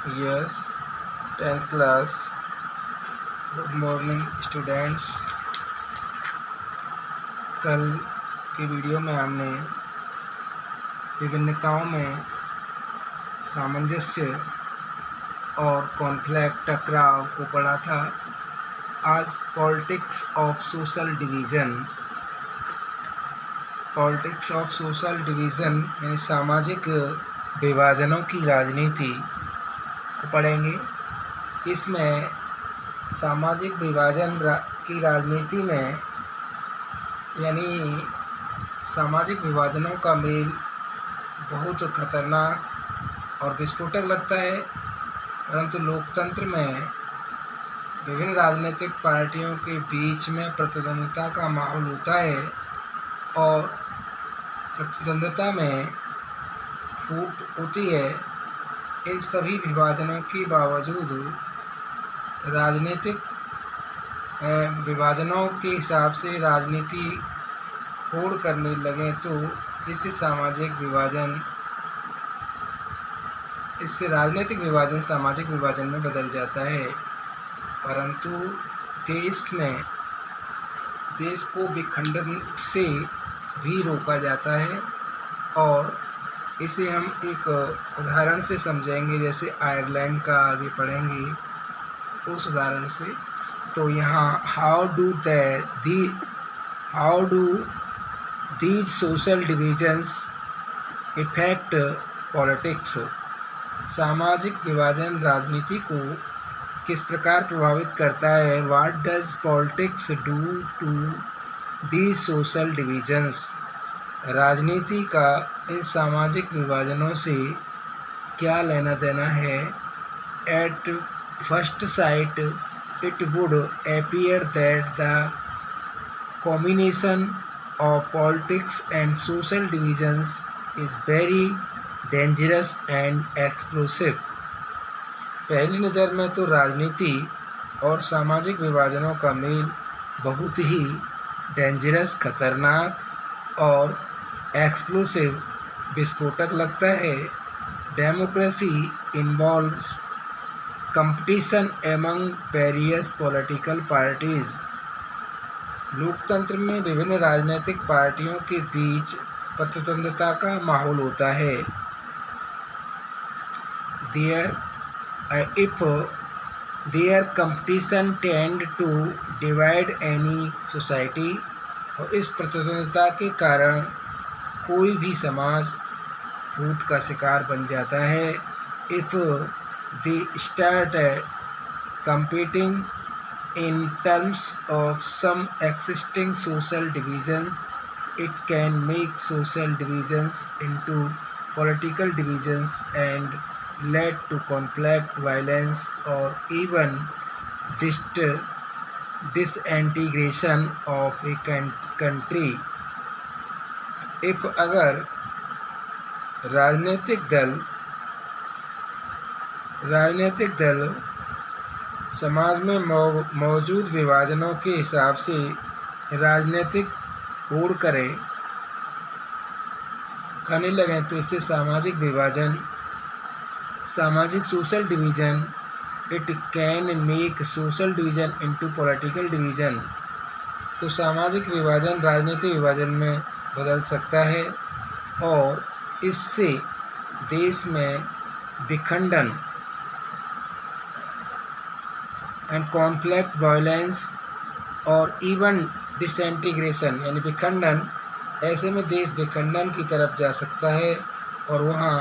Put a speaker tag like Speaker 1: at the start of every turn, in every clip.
Speaker 1: Yes, 10th class. Good morning students. कल की video में हमने विभिन्नताओं में सामंजस्य और कॉन्फ्लिक्ट टकराव को पढ़ा था। आज पॉलिटिक्स ऑफ सोशल डिवीज़न यानी सामाजिक विभाजनों की राजनीति को पढ़ेंगे। इसमें सामाजिक विभाजन की राजनीति में यानी सामाजिक विभाजनों का मेल बहुत खतरनाक और विस्फोटक लगता है, परंतु लोकतंत्र में विभिन्न राजनीतिक पार्टियों के बीच में प्रतिद्वंद्विता का माहौल होता है और प्रतिद्वंद्विता में फूट होती है। इन सभी विभाजनों के बावजूद राजनीतिक विभाजनों के हिसाब से राजनीति होड़ करने लगे तो इससे राजनीतिक विभाजन सामाजिक विभाजन में बदल जाता है। परंतु देश को विखंडन से भी रोका जाता है और इसे हम एक उदाहरण से समझेंगे, जैसे आयरलैंड का आगे पढ़ेंगे उस उदाहरण से। तो यहाँ how do these social divisions affect politics. सामाजिक विभाजन राजनीति को किस प्रकार प्रभावित करता है। What does politics do to these social divisions. राजनीति का इन सामाजिक विभाजनों से क्या लेना देना है। At first sight it would appear that the combination of politics and social divisions is very dangerous and explosive। पहली नज़र में तो राजनीति और सामाजिक विभाजनों का मेल बहुत ही डेंजरस, खतरनाक और एक्सप्लोसिव, विस्फोटक लगता है। Democracy involves competition among various political parties. लोकतंत्र में विभिन्न राजनीतिक पार्टियों के बीच प्रतिद्वंद्विता का माहौल होता है। If their competition tend to divide any society। और इस प्रतिद्वंद्विता के कारण कोई भी समाज फूट का शिकार बन जाता है। If they start competing in terms of some existing social divisions, it can make social divisions into political divisions and lead to conflict, violence or even disintegration of a country। if अगर राजनीतिक दल समाज में मौजूद विभाजनों के हिसाब से राजनीतिक होड़ करने लगें तो इससे सामाजिक social division it can make social division into political division. तो सामाजिक विभाजन राजनीतिक विभाजन में बदल सकता है और इससे देश में विखंडन एंड कॉन्फ्लिक्ट, वायलेंस और इवन डिसइंटीग्रेशन यानी विखंडन, ऐसे में देश विखंडन की तरफ जा सकता है और वहाँ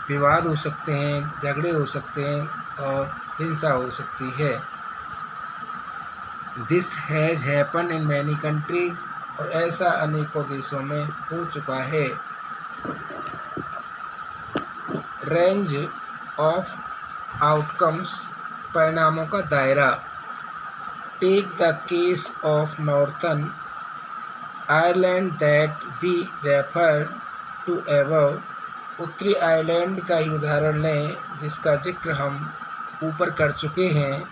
Speaker 1: विवाद हो सकते हैं, झगड़े हो सकते हैं और हिंसा हो सकती है। This has happen in many countries. और ऐसा अनेकों देशों में हो चुका है। रेंज ऑफ आउटकम्स, परिणामों का दायरा। Take the case of Northern Ireland that we refer to above. उत्तरी आयरलैंड का ही उदाहरण लें जिसका जिक्र हम ऊपर कर चुके हैं।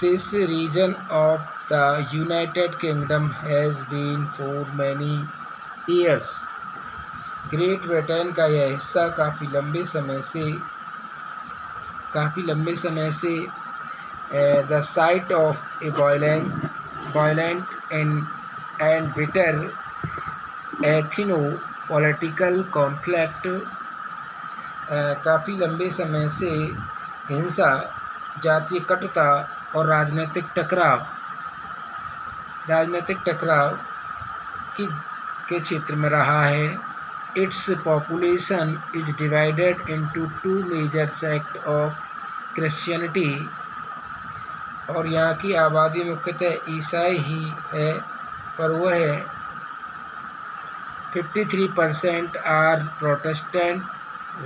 Speaker 1: This region of the United Kingdom has been for many years. Great Britain का यह हिस्सा काफ़ी लंबे समय से काफ़ी लंबे समय से the site of a violent and bitter ethno political conflict, काफ़ी लंबे समय से हिंसा, जातीय कटुता और राजनीतिक टकराव के क्षेत्र में रहा है। Its population is divided into 2 major sect of Christianity, और यहाँ की आबादी मुख्यतः ईसाई ही है, पर वह 53% are Protestant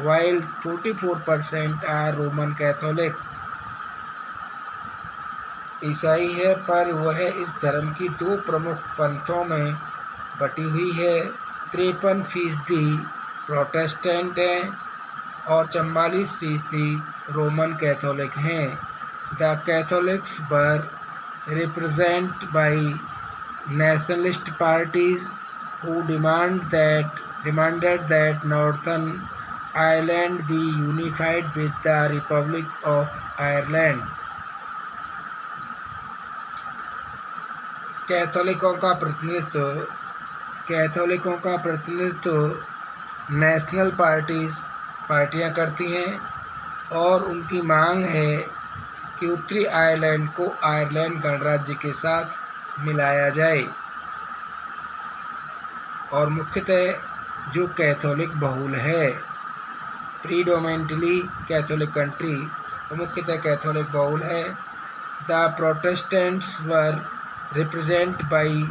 Speaker 1: while 44% are Roman Catholic. ईसाई है, पर वह इस धर्म की 2 प्रमुख पंथों में बटी हुई है। 53% प्रोटेस्टेंट हैं और 44% रोमन कैथोलिक हैं। The Catholics were represent by nationalist parties who demanded that Northern Ireland be unified with the Republic of Ireland। कैथोलिकों का प्रतिनिधित्व नेशनल पार्टियां करती हैं और उनकी मांग है कि उत्तरी आयरलैंड को आयरलैंड गणराज्य के साथ मिलाया जाए, और मुख्यतः जो कैथोलिक बहुल है, प्रीडोमिनेंटली कैथोलिक कंट्री, तो मुख्यतः कैथोलिक बहुल है। The Protestants were represent by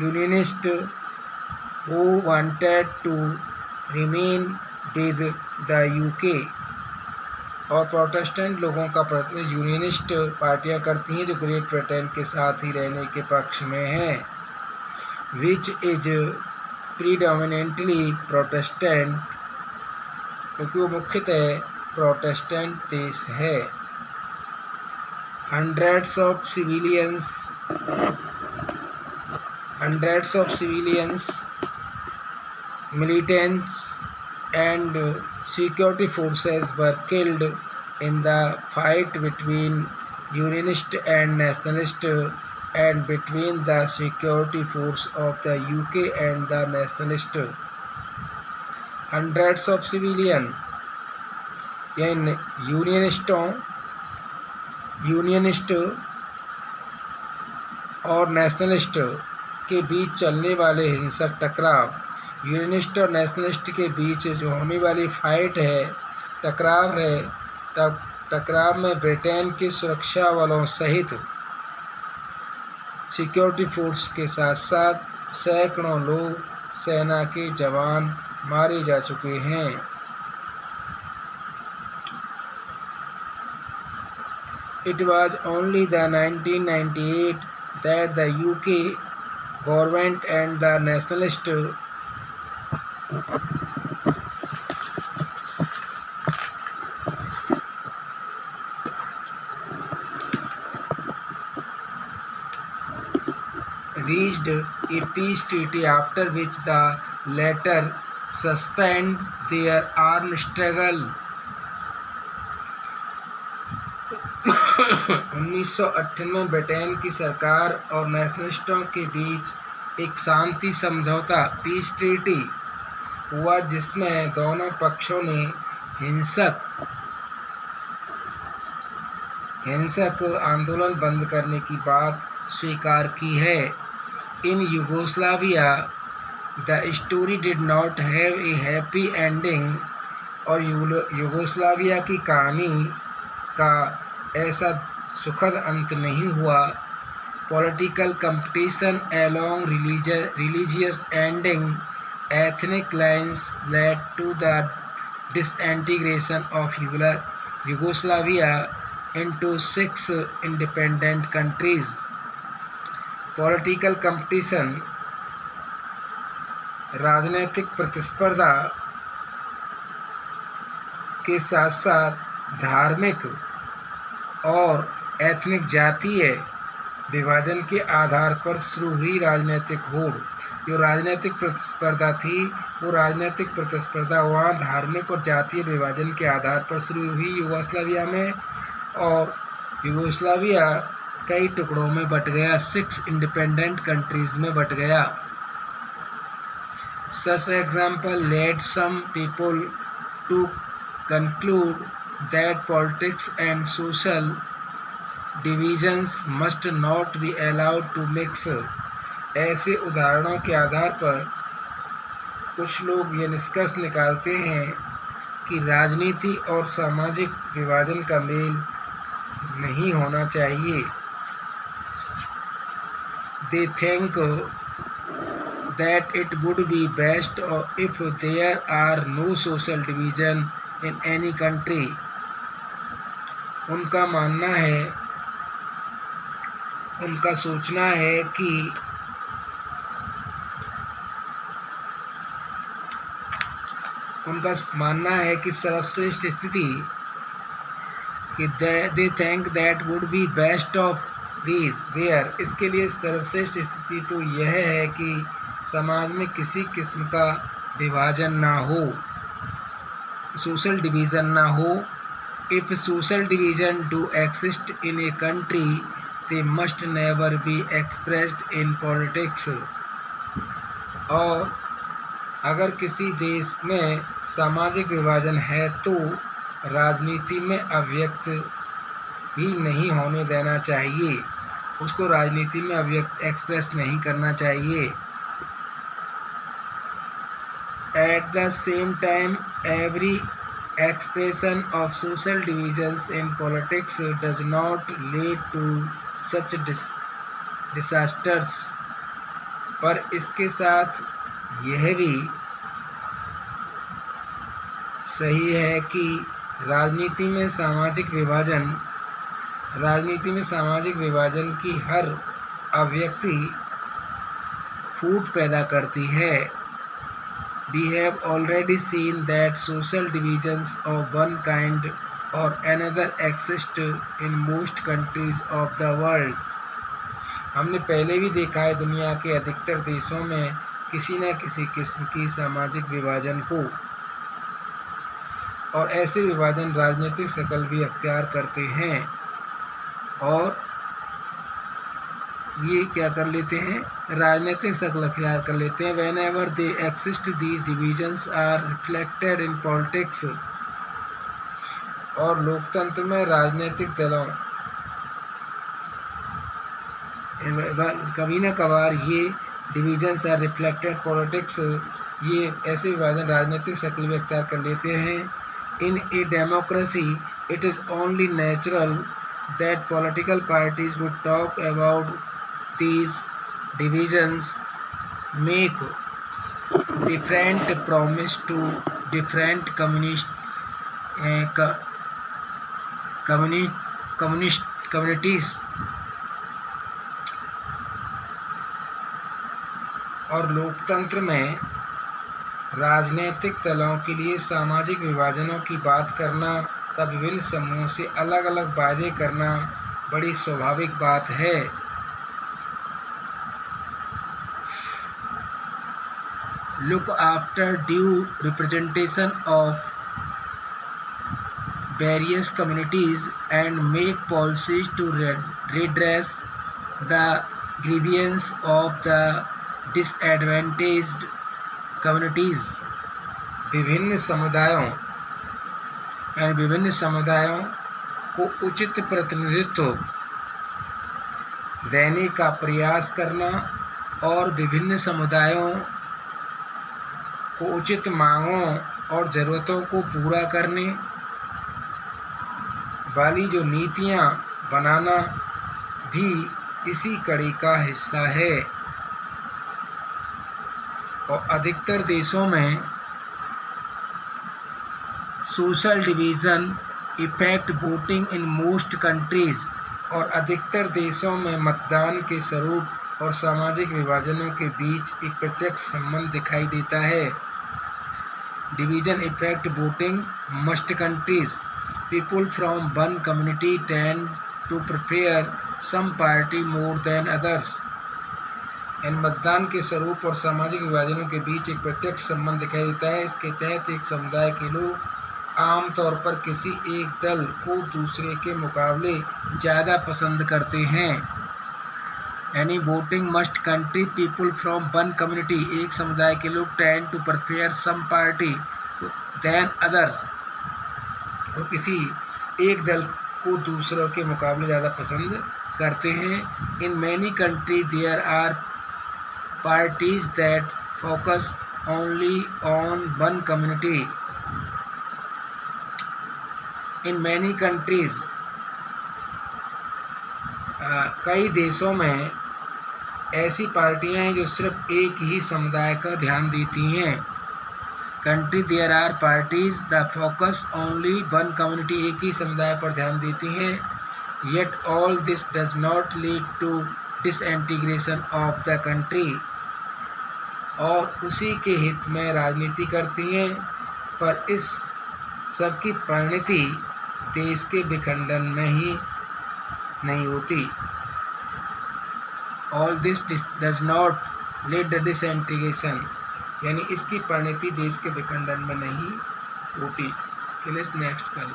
Speaker 1: unionist who wanted to remain with the UK, और प्रोटेस्टेंट लोगों का प्रतिनिधित्व यूनियनिस्ट पार्टियां करती हैं जो ग्रेट ब्रिटेन के साथ ही रहने के पक्ष में हैं, which is predominantly Protestant, क्योंकि वो मुख्यतः प्रोटेस्टेंट देश है। hundreds of civilians, militants and security forces were killed in the fight between Unionist and Nationalist and between the security force of the UK and the nationalist। hundreds of civilian यानी unionist और nationalist के बीच चलने वाले हिंसक टकराव, unionist और nationalist के बीच जो होने वाली फाइट है, टकराव में ब्रिटेन के सुरक्षा बलों सहित सिक्योरिटी फोर्स के साथ साथ सैकड़ों लोग, सेना के जवान मारे जा चुके हैं। It was only the 1998 that the UK government and the nationalist reached a peace treaty, after which the latter suspended their armed struggle। 1998 में ब्रिटेन की सरकार और नेशनलिस्टों के बीच एक शांति समझौता पीस ट्रीटी हुआ, जिसमें दोनों पक्षों ने हिंसक आंदोलन बंद करने की बात स्वीकार की है। In Yugoslavia the story did not have a happy ending, और यूगोस्लाविया की कहानी का ऐसा सुखद अंत नहीं हुआ। Political competition along religious and ethnic lines led to the disintegration of Yugoslavia into 6 independent countries। Political competition, राजनीतिक प्रतिस्पर्धा के साथ साथ धार्मिक और एथनिक जातीय विभाजन के आधार पर शुरू हुई राजनीतिक होड़। जो राजनीतिक प्रतिस्पर्धा थी वो राजनीतिक प्रतिस्पर्धा वहाँ धार्मिक और जातीय विभाजन के आधार पर शुरू हुई यूगोस्लाविया में, और यूगोस्लाविया कई टुकड़ों में बट गया, 6 इंडिपेंडेंट कंट्रीज़ में बट गया। Such example led some people to conclude that politics and social divisions must not be allowed to mix. ऐसे उदाहरणों के आधार पर कुछ लोग ये निष्कर्ष निकालते हैं कि राजनीति और सामाजिक विभाजन का मेल नहीं होना चाहिए। They think that it would be best if there are no social division in any country. उनका मानना है, उनका सोचना है कि सर्वश्रेष्ठ स्थिति कि they think that would be best of these where, इसके लिए सर्वश्रेष्ठ स्थिति तो यह है कि समाज में किसी किस्म का विभाजन ना हो, सोशल डिवीज़न ना हो। If social division do exist in a country they must never be expressed in politics. और अगर किसी देश में सामाजिक विभाजन है तो राजनीति में अव्यक्त भी नहीं होने देना चाहिए, उसको राजनीति में अव्यक्त एक्सप्रेस नहीं करना चाहिए। At the same time, every expression of social divisions in politics does not lead to such disasters. पर इसके साथ यह भी सही है कि राजनीति में सामाजिक विभाजन की हर अव्यक्ति फूट पैदा करती है। We have already seen that social divisions of one kind or another exist in most countries of the world. हमने पहले भी देखा है दुनिया के अधिकतर देशों में किसी न किसी किस्म की सामाजिक विभाजन को, और ऐसे विभाजन राजनीतिक शक्ल भी अख्तियार करते हैं, और ये क्या कर लेते हैं, राजनीतिक शक्ल अख्तियार कर लेते हैं। Whenever they exist, these divisions are reflected in politics. और लोकतंत्र में राजनीतिक दलों कभी न कभार ये डिविजन्स आर रिफ्लेक्टेड पॉलिटिक्स, ये ऐसे विभाजन राजनीतिक शक्ल भी अख्तियार कर लेते हैं। In a democracy it is only natural that political parties would talk about these divisions, make different promise to different communities। और लोकतंत्र में राजनीतिक दलों के लिए सामाजिक विभाजनों की बात करना तथा विभिन्न समूहों से अलग अलग वादे करना बड़ी स्वाभाविक बात है। Look after due representation of various communities and make policies to redress the grievance of the disadvantaged communities। विभिन्न समुदायों को उचित प्रतिनिधित्व देने का प्रयास करना और विभिन्न समुदायों को उचित मांगों और ज़रूरतों को पूरा करने वाली जो नीतियाँ बनाना भी इसी कड़ी का हिस्सा है। और अधिकतर देशों में social division effect voting in most countries, और अधिकतर देशों में मतदान के स्वरूप और सामाजिक विभाजनों के बीच एक प्रत्यक्ष संबंध दिखाई देता है। Division effect voting most countries, people from one community tend to prefer some party more than others। इन मतदान के स्वरूप और सामाजिक विभाजनों के बीच एक प्रत्यक्ष संबंध दिखाई देता है। इसके तहत एक समुदाय के लोग आमतौर पर किसी एक दल को दूसरे के मुकाबले ज़्यादा पसंद करते हैं। यानी voting most country people from one community. एक समुदाय के लोग tend to prefer some party than others. वो किसी एक दल को दूसरों के मुकाबले ज़्यादा पसंद करते हैं। In many country there are parties that focus only on one community. In many countries, कई देशों में ऐसी पार्टियां हैं जो सिर्फ एक ही समुदाय का ध्यान देती हैं। Country there are parties the focus only one community, एक ही समुदाय पर ध्यान देती हैं। Yet all this does not lead to disintegration of the country. और उसी के हित में राजनीति करती हैं, पर इस सब की परिणति देश के विखंडन में ही नहीं होती। All this does not lead to disintegration, यानी इसकी परिणति देश के विखंडन में नहीं होती। नेक्स्ट कल।